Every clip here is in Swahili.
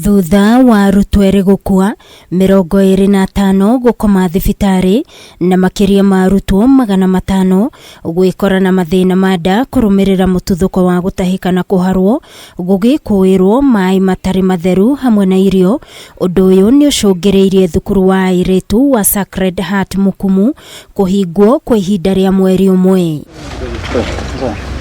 Thutha wa Arutwo gukua 25 gukoma thibitari na makiria ma Arutwo 500 gwikora na mathina mada kurumirira mututhuko wa gutahika na kuharwo gugikuirwo mai matari matheru hamwe na irio. Undu uyu ni ucungireirie thukuru wa airitu wa Sacred Heart Mukumu kuhingwo kwa ihinda ria mweri umwe.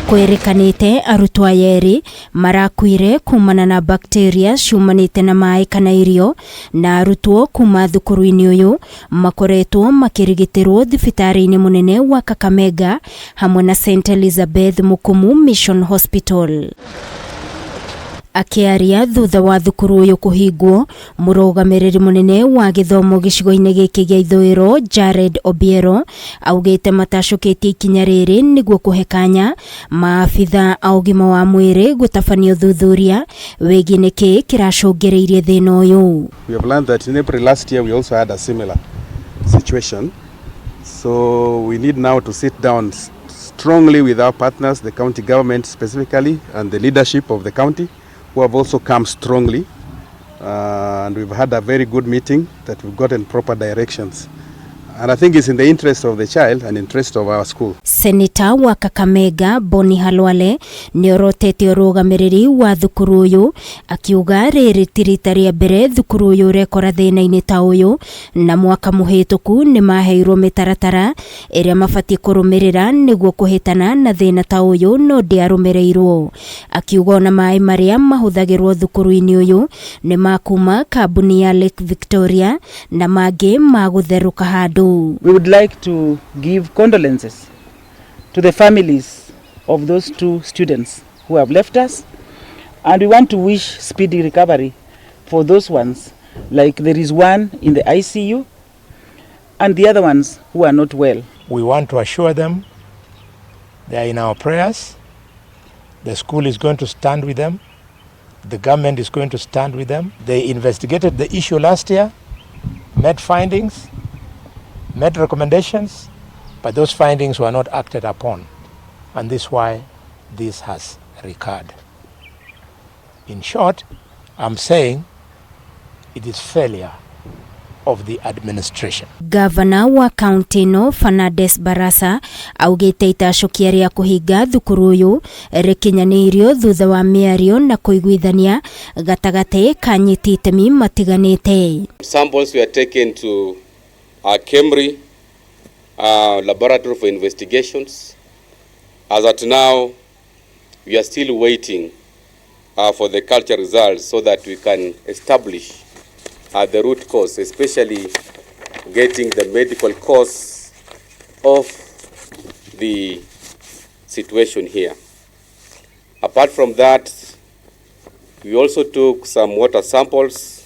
Kwerikanite Arutwo yeri marakuire kumana na bacteria ciumanite na mai kana irio, na Arutwo kuma thukuru-ini uyu makoretwo makirigitirwo thibitari-ini munene wa Kakamega hamwe na St Elizabeth Mukumu Mission Hospital. Akiaria thutha wa thukuru uyu kuhingwo, murugamiriri munene wa githomo gicigo-ini giki gia ithwiro Jared Obiero augite matacukitie ikinya riri niguo kuhekanya maabitha a ugima wa mwiri gutafanio thuthuria wigi niki kiracungireirie thina uyu. We have learned that in April last year we also had a similar situation, so we need now to sit down strongly with our partners, the county government specifically, and the leadership of the county, who have also come strongly, and we've had a very good meeting that we've gotten proper directions. And I think it's in the interest of the child and interest of our school. Senator wa Kakamega Boni Halwale ni orotete urugamiriri wa thukuru uyu akiuga riri tirita ria mbere thukuru uyu rekora thina-ini ta uyu, na mwaka muhituku ni maheirwo mitaratara iria mabatie kurumirira niguo kuhitana na thina ta uyu no ndiarumireirwo. Akiuga na mai maria mahuthagirwo thukuru-ini uyu ni makuma kambuni ya Lake Victoria na mangi magutheruka handu. We would like to give condolences to the families of those two students who have left us, and we want to wish speedy recovery for those ones, like there is one in the ICU and the other ones who are not well. We want to assure them they are in our prayers. The school is going to stand with them. The government is going to stand with them. They investigated the issue last year, made findings, made recommendations, but those findings were not acted upon, and this is why this has recurred. In short, I'm saying it is failure of the administration. Governor wa county no Fernandes Barasa augite itacokia ria kuhinga thukuru uyu rikinyanirio thutha wa miario na kuiguithania gatagate ka nyiti itemi matiganite. Samples were taken to Kameme laboratory for investigations. As at now, we are still waiting for the culture results so that we can establish the root cause, especially getting the medical cause of the situation here. Apart from that, we also took some water samples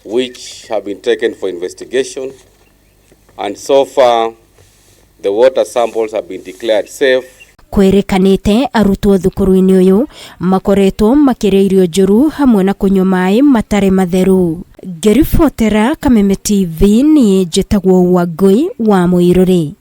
which have been taken for investigation. And so far, the water samples have been declared safe. Kwerikanite Arutwo thukuru-ini uyu makoretwo makireirio njuru hamwe na kunywa mai matare matheru. Ngiribotera Kameme TV ni njitagwo Wangui wa Muiruri.